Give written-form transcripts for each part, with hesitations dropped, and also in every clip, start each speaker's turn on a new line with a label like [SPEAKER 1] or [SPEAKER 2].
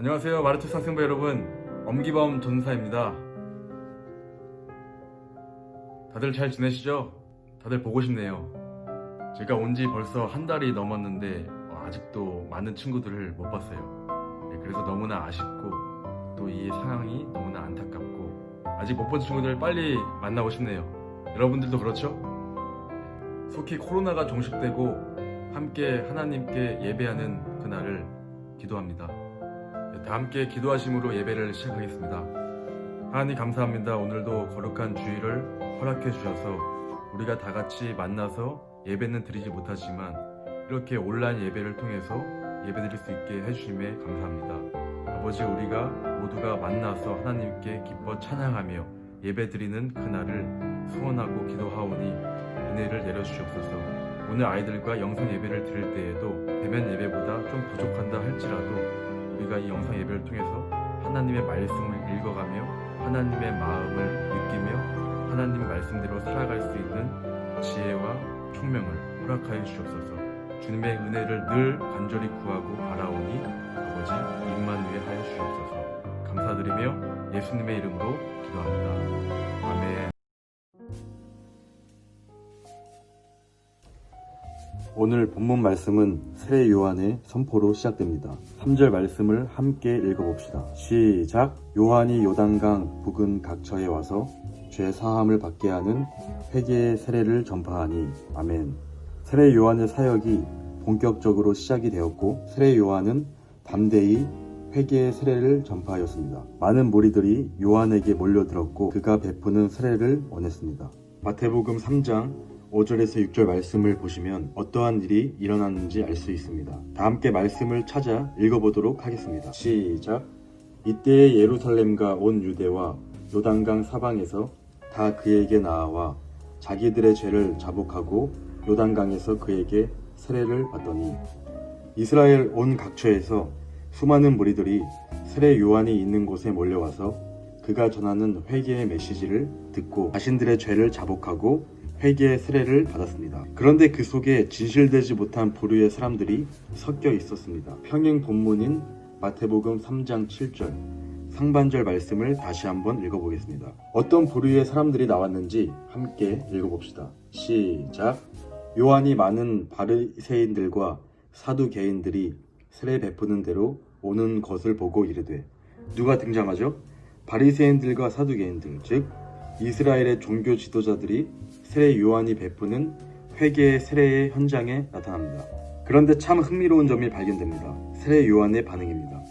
[SPEAKER 1] 안녕하세요, 마르투스 학생부 여러분, 엄기범 전사입니다. 다들 잘 지내시죠? 다들 보고 싶네요. 제가 온 지 벌써 한 달이 넘었는데 아직도 많은 친구들을 못 봤어요. 그래서 너무나 아쉽고 또 이 상황이 너무나 안타깝고 아직 못 본 친구들 빨리 만나고 싶네요. 여러분들도 그렇죠? 속히 코로나가 종식되고 함께 하나님께 예배하는 그날을 기도합니다. 다 함께 기도하심으로 예배를 시작하겠습니다. 하나님 감사합니다. 오늘도 거룩한 주일을 허락해 주셔서 우리가 다 같이 만나서 예배는 드리지 못하지만 이렇게 온라인 예배를 통해서 예배드릴 수 있게 해주심에 감사합니다. 아버지, 우리가 모두가 만나서 하나님께 기뻐 찬양하며 예배드리는 그날을 소원하고 기도하오니 은혜를 내려주시옵소서. 오늘 아이들과 영상 예배를 드릴 때에도 대면 예배보다 좀 부족한다 할지라도 우리가 이 영상 예배를 통해서 하나님의 말씀을 읽어가며 하나님의 마음을 느끼며 하나님 말씀대로 살아갈 수 있는 지혜와 총명을 허락하여 주옵소서. 주님의 은혜를 늘 간절히 구하고 바라오니 아버지 임만위에 하여 주옵소서. 감사드리며 예수님의 이름으로 기도합니다. 아멘. 오늘 본문 말씀은 세례 요한의 선포로 시작됩니다. 3절 말씀을 함께 읽어봅시다. 시작. 요한이 요단강 부근 각처에 와서 죄 사함을 받게 하는 회개의 세례를 전파하니. 아멘. 세례 요한의 사역이 본격적으로 시작이 되었고 세례 요한은 담대히 회개의 세례를 전파하였습니다. 많은 무리들이 요한에게 몰려들었고 그가 베푸는 세례를 원했습니다. 마태복음 3장 5절에서 6절 말씀을 보시면 어떠한 일이 일어났는지 알 수 있습니다. 다 함께 말씀을 찾아 읽어보도록 하겠습니다. 시작. 이때에 예루살렘과 온 유대와 요단강 사방에서 다 그에게 나아와 자기들의 죄를 자복하고 요단강에서 그에게 세례를 받더니 이스라엘 온 각처에서 수많은 무리들이 세례 요한이 있는 곳에 몰려와서 그가 전하는 회개의 메시지를 듣고 자신들의 죄를 자복하고 회개의 세례를 받았습니다. 그런데 그 속에 진실되지 못한 부류의 사람들이 섞여 있었습니다. 평행 본문인 마태복음 3장 7절 상반절 말씀을 다시 한번 읽어보겠습니다. 어떤 부류의 사람들이 나왔는지 함께 읽어봅시다. 시작. 요한이 많은 바리새인들과 사두개인들이 세례 베푸는 대로 오는 것을 보고 이르되. 누가 등장하죠? 바리새인들과 사두개인들, 즉 이스라엘의 종교 지도자들이 세례 요한이 베푸는 회개의 세례의 현장에 나타납니다. 그런데 참 흥미로운 점이 발견됩니다. 세례 요한의 반응입니다.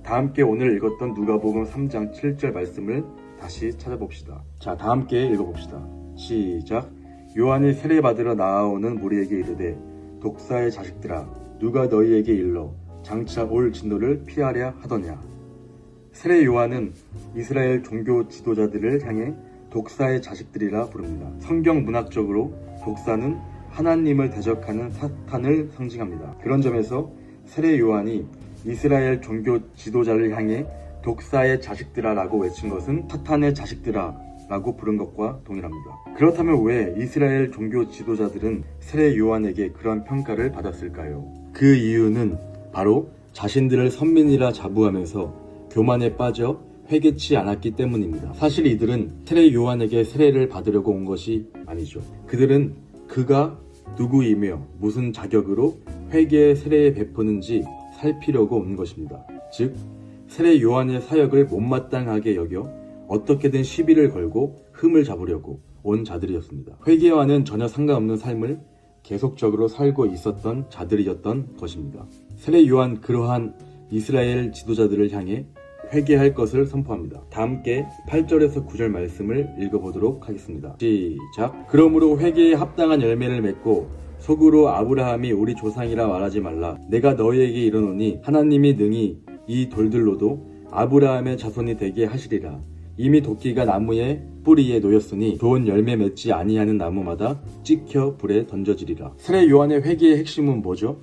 [SPEAKER 1] 다 함께 오늘 읽었던 누가복음 3장 7절 말씀을 다시 찾아봅시다. 자, 다 함께 읽어봅시다. 시작. 요한이 세례 받으러 나아오는 무리에게 이르되 독사의 자식들아, 누가 너희에게 일러 장차 올 진노를 피하려 하더냐. 세례 요한은 이스라엘 종교 지도자들을 향해 독사의 자식들이라 부릅니다. 성경 문학적으로 독사는 하나님을 대적하는 사탄을 상징합니다. 그런 점에서 세례 요한이 이스라엘 종교 지도자를 향해 독사의 자식들아 라고 외친 것은 사탄의 자식들아 라고 부른 것과 동일합니다. 그렇다면 왜 이스라엘 종교 지도자들은 세례 요한에게 그런 평가를 받았을까요? 그 이유는 바로 자신들을 선민이라 자부하면서 교만에 빠져 회개치 않았기 때문입니다. 사실 이들은 세례 요한에게 세례를 받으려고 온 것이 아니죠. 그들은 그가 누구이며 무슨 자격으로 회개의 세례에 베푸는지 살피려고 온 것입니다. 즉 세례 요한의 사역을 못마땅하게 여겨 어떻게든 시비를 걸고 흠을 잡으려고 온 자들이었습니다. 회개와는 전혀 상관없는 삶을 계속적으로 살고 있었던 자들이었던 것입니다. 세례 요한 그러한 이스라엘 지도자들을 향해 회개할 것을 선포합니다. 다 함께 8절에서 9절 말씀을 읽어보도록 하겠습니다. 시작. 그러므로 회개에 합당한 열매를 맺고 속으로 아브라함이 우리 조상이라 말하지 말라. 내가 너희에게 이르노니 하나님이 능히 이 돌들로도 아브라함의 자손이 되게 하시리라. 이미 도끼가 나무의 뿌리에 놓였으니 좋은 열매 맺지 아니하는 나무마다 찍혀 불에 던져지리라. 세례 요한의 회개의 핵심은 뭐죠?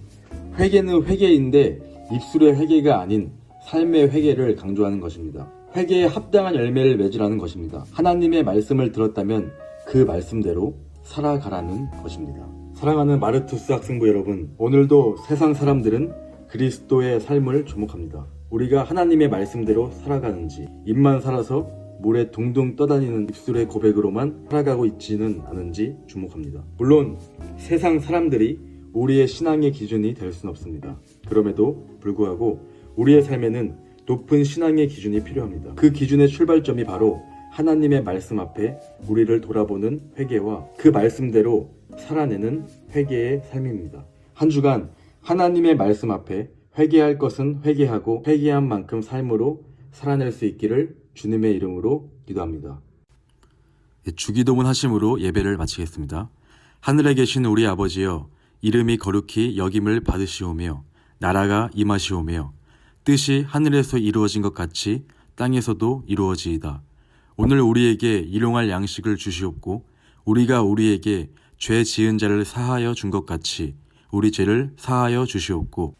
[SPEAKER 1] 회개는 회개인데 입술의 회개가 아닌 삶의 회개를 강조하는 것입니다. 회개에 합당한 열매를 맺으라는 것입니다. 하나님의 말씀을 들었다면 그 말씀대로 살아가라는 것입니다. 사랑하는 마르투스 학생부 여러분, 오늘도 세상 사람들은 그리스도의 삶을 주목합니다. 우리가 하나님의 말씀대로 살아가는지, 입만 살아서 물에 둥둥 떠다니는 입술의 고백으로만 살아가고 있지는 않은지 주목합니다. 물론 세상 사람들이 우리의 신앙의 기준이 될 수는 없습니다. 그럼에도 불구하고 우리의 삶에는 높은 신앙의 기준이 필요합니다. 그 기준의 출발점이 바로 하나님의 말씀 앞에 우리를 돌아보는 회개와 그 말씀대로 살아내는 회개의 삶입니다. 한 주간 하나님의 말씀 앞에 회개할 것은 회개하고 회개한 만큼 삶으로 살아낼 수 있기를 주님의 이름으로 기도합니다. 주기도문 하심으로 예배를 마치겠습니다. 하늘에 계신 우리 아버지여, 이름이 거룩히 여김을 받으시오며 나라가 임하시오며 뜻이 하늘에서 이루어진 것 같이 땅에서도 이루어지이다. 오늘 우리에게 일용할 양식을 주시옵고 우리가 우리에게 죄 지은 자를 사하여 준 것 같이 우리 죄를 사하여 주시옵고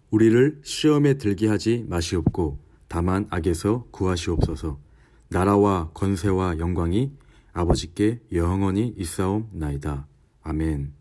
[SPEAKER 1] 우리를 시험에 들게 하지 마시옵고 다만 악에서 구하시옵소서. 나라와 권세와 영광이 아버지께 영원히 있사옵나이다. 아멘.